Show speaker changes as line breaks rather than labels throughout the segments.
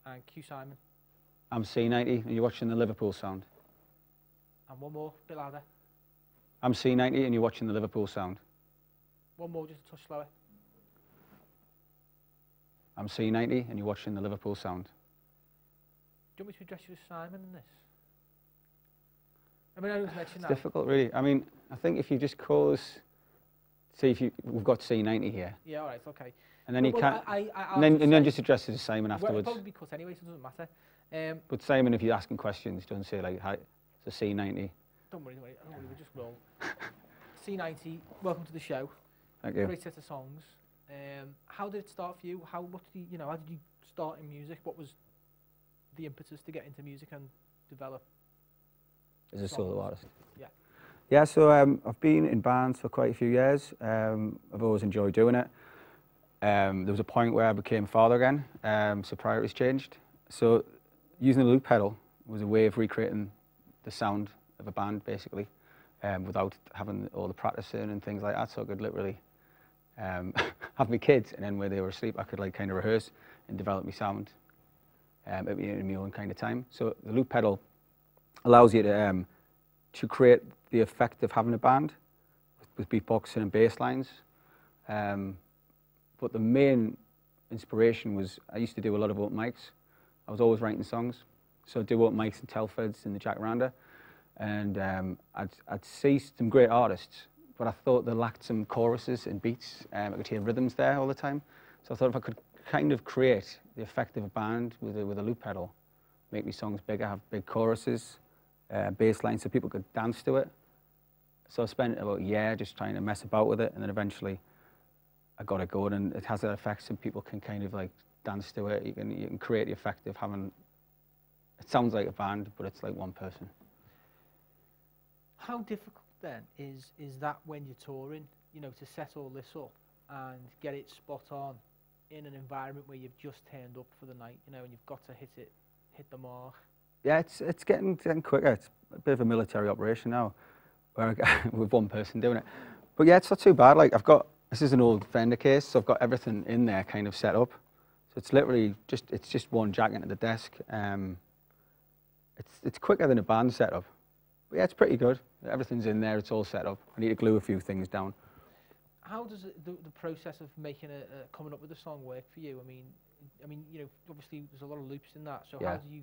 And Q Simon.
I'm C90 and you're watching the Liverpool sound.
And one more, a bit louder.
I'm C90 and you're watching the Liverpool sound.
One more, just a touch slower.
I'm C90 and you're watching the Liverpool sound.
Do you want me to address you as Simon in this? I mean, I don't mention that.
It's difficult, really. I mean, I think if you just call us, see if we've got C90 here.
Yeah, all right, okay.
And then
well,
you can't, and then just address it as Simon afterwards.
Well, probably be cut anyway, so it doesn't matter.
But Simon, if you're asking questions, don't say like, hi, it's a C90.
Don't worry, we just roll. C90, welcome to the show.
Thank you.
Great set of songs. How did it start for you? How did you start in music? What was the impetus to get into music and develop?
As a solo artist?
Yeah.
Yeah, so I've been in bands for quite a few years. I've always enjoyed doing it. There was a point where I became a father again, so priorities changed. So using the loop pedal was a way of recreating the sound of a band, basically, without having all the practicing and things like that. So I could literally have my kids, and then when they were asleep, I could like kind of rehearse and develop my sound in my own kind of time. So the loop pedal allows you to create the effect of having a band with beatboxing and bass lines. But the main inspiration was, I used to do a lot of open mics. I was always writing songs. So I'd do open mics in Telfords and the Jacaranda. And I'd see some great artists, but I thought they lacked some choruses and beats. I could hear rhythms there all the time. So I thought if I could kind of create the effect of a band with a loop pedal, make my songs bigger, have big choruses, bass lines so people could dance to it. So I spent about a year just trying to mess about with it, and then eventually I got it going, and it has that effect so people can kind of like dance to it. You can create the effect of having, it sounds like a band, but it's like one person.
How difficult then is that when you're touring, to set all this up and get it spot on in an environment where you've just turned up for the night, and you've got to hit the mark?
Yeah, it's getting quicker. It's a bit of a military operation now, where with one person doing it. But yeah, it's not too bad. Like this is an old Fender case, so I've got everything in there kind of set up. So it's literally just one jack into the desk. It's quicker than a band setup. But yeah, it's pretty good. Everything's in there, it's all set up. I need to glue a few things down.
How does the process of making coming up with a song work for you? I mean, obviously there's a lot of loops in that. So yeah. How do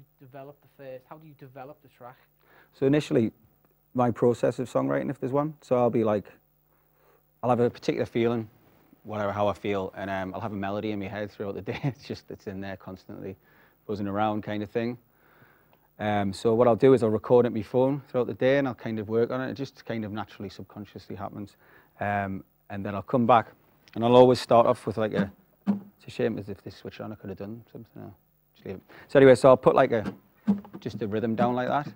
you develop the track? So
initially, my process of songwriting, if there's one, so I'll have a particular feeling, how I feel, and I'll have a melody in my head throughout the day. It's in there constantly, buzzing around kind of thing. So what I'll do is I'll record it on my phone throughout the day, and I'll kind of work on it. It just kind of naturally, subconsciously happens. And then I'll come back, and I'll always start off with like it's a shame as if this switched on, I could have done something else. Just leave it. So anyway, so I'll put like just a rhythm down like that,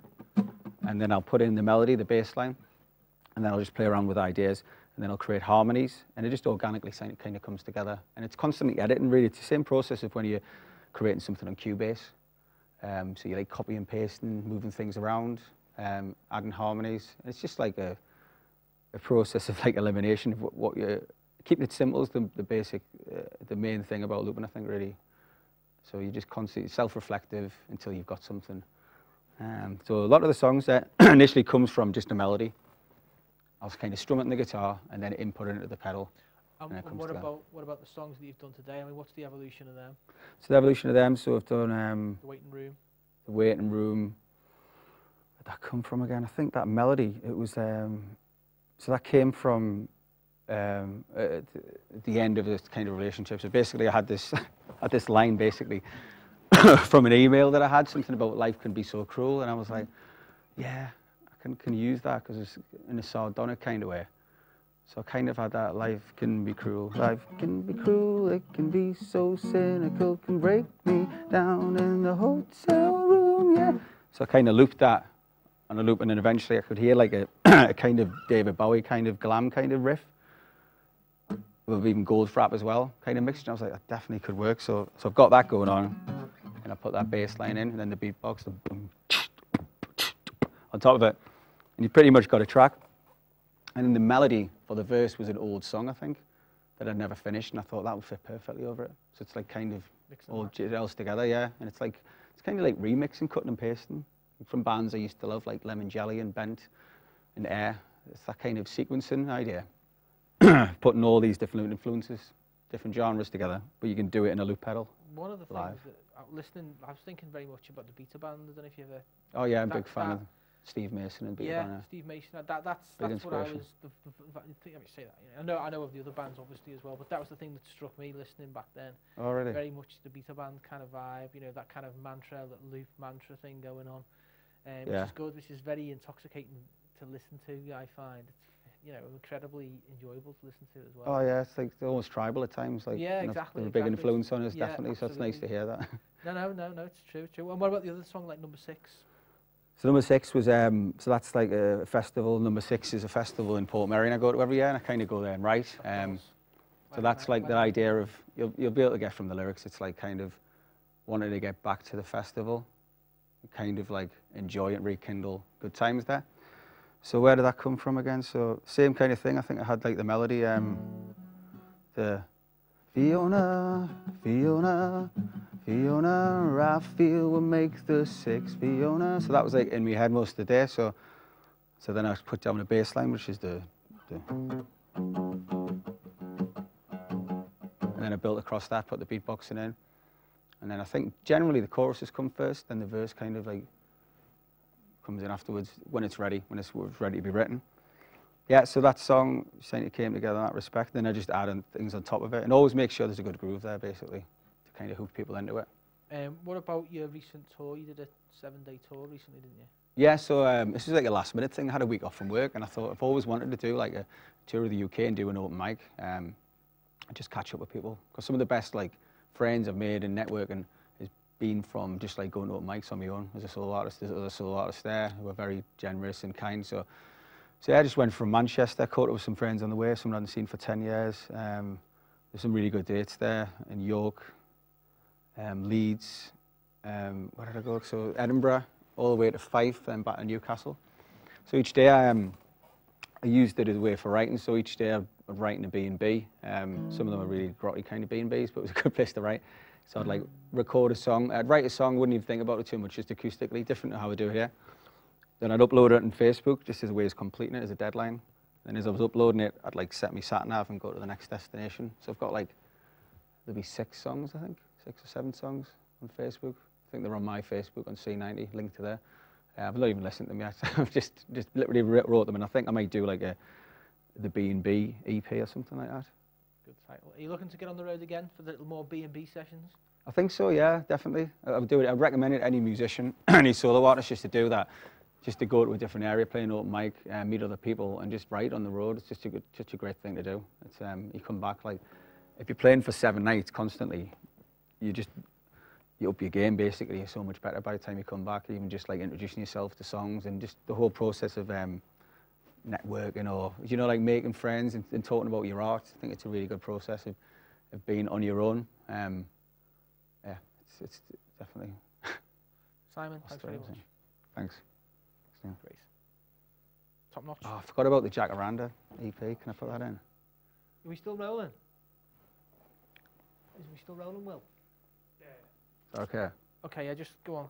and then I'll put in the melody, the bass line, and then I'll just play around with ideas, and then I'll create harmonies, and it just organically kind of comes together. And it's constantly editing, really. It's the same process of when you're creating something on Cubase. So you like copy and pasting, moving things around, adding harmonies. And it's just like a process of like elimination of what you're keeping it simple is the basic, the main thing about looping, I think, really. So you just constantly self-reflective until you've got something. So a lot of the songs that initially comes from just a melody. I'll kind of strum it on the guitar and then input it into the pedal.
And what about the songs that you've done today? I mean, what's the evolution of them?
So the evolution of them, so I've done
The Waiting Room.
The Waiting Room. Where'd that come from again? I think that melody, it was, so that came from at the end of this kind of relationship. So basically I had this, line basically from an email that I had, something about life can be so cruel, and I was like, yeah, I can use that because it's in a sardonic kind of way. So I kind of had that, life can be cruel. Life can be cruel, it can be so cynical, can break me down in the hotel room, yeah. So I kind of looped that on a loop, and then eventually I could hear like a, a kind of David Bowie kind of glam kind of riff, with even Goldfrapp as well, kind of mixed. And I was like, that definitely could work. So I've got that going on, and I put that bass line in, and then the beatbox, the boom, on top of it, and you pretty much got a track. And then the melody for the verse was an old song, I think, that I'd never finished, and I thought that would fit perfectly over it. So it's like kind of
Mix and
all
match.
gels together, yeah. And it's like, it's kind of like remixing, cutting and pasting from bands I used to love, like Lemon Jelly and Bent and Air. It's that kind of sequencing idea, putting all these different influences, different genres together, but you can do it in a loop pedal.
One of the
live.
things that I was thinking very much about the beta band. I don't know if you ever.
Oh yeah, I'm a big fan of Steve Mason and Beta
Yeah,
Band.
Steve Mason. That's what I was. Let me say that. You know, I know of the other bands obviously as well, but that was the thing that struck me listening back then.
Oh really?
Very much the beta band kind of vibe. You know, that kind of mantra, that loop mantra thing going on, which is good. Which is very intoxicating to listen to. I find it's incredibly enjoyable to listen to as well.
Oh yeah, it's like almost tribal at times. Like,
yeah, exactly.
A big influence on us,
yeah,
definitely.
Absolutely.
So it's nice to hear that.
No, it's true. And what about the other song, like number 6?
So number 6 was, so that's like a festival. Number 6 is a festival in Portmeirion I go to every year, and I kind of go there and write. So that's like the idea of, you'll be able to get from the lyrics, it's like kind of wanting to get back to the festival, kind of like enjoy it, rekindle good times there. So where did that come from again? So same kind of thing. I think I had like the melody, the Fiona, Fiona, Fiona, I feel will make the 6, Fiona. So that was like in my head most of the day. So then I put down the bass line, which is the and then I built across that, put the beatboxing in. And then I think generally the choruses come first, then the verse kind of like comes in afterwards when it's ready to be written. Yeah, so that song certainly came together in that respect. Then I just added things on top of it and always make sure there's a good groove there, basically, to kind of hook people into it.
What about your recent tour? You did a 7-day tour recently, didn't you?
Yeah, so this was like a last minute thing. I had a week off from work and I thought I've always wanted to do like a tour of the UK and do an open mic. And just catch up with people. Because some of the best like friends I've made in networking has been from just like going to open mics on my own as a solo artist. There's other solo artists there who are very generous and kind. So yeah, I just went from Manchester, caught up with some friends on the way, someone I hadn't seen for 10 years. There's some really good dates there in York, Leeds, where did I go? So Edinburgh, all the way to Fife and back to Newcastle. So each day I used it as a way for writing. So each day I'd write in a B&B. Some of them are really grotty kind of B&Bs, but it was a good place to write. So I'd like record a song. I'd write a song, wouldn't even think about it too much, just acoustically, different to how I do here. Then I'd upload it on Facebook, just as a way of completing it as a deadline. Then as I was uploading it, I'd like set my sat-nav and go to the next destination. So I've got like, there'll be 6 songs, I think, 6 or 7 songs on Facebook. I think they're on my Facebook on C90, link to there. I've not even listened to them yet. I've just literally wrote them, and I think I might do like the B&B EP or something like that.
Good title. Are you looking to get on the road again for the little more B&B sessions?
I think so, yeah, definitely. I would do it. I'd recommend it to any musician, any solo artist, just to do that. Just to go to a different area, play an open mic, meet other people, and just write on the road. It's just a great thing to do. It's you come back like, if you're playing for 7 nights constantly, you up your game basically. You're so much better by the time you come back. Even just like introducing yourself to songs and just the whole process of networking or like making friends and talking about your art. I think it's a really good process of being on your own. Yeah, it's definitely.
Simon, thanks very much.
Thanks.
Great. Top notch.
Oh, I forgot about the Jacaranda EP. Can I put that in?
Are we still rolling? Is we still rolling, Will?
Yeah. Okay.
Okay, yeah, just go on.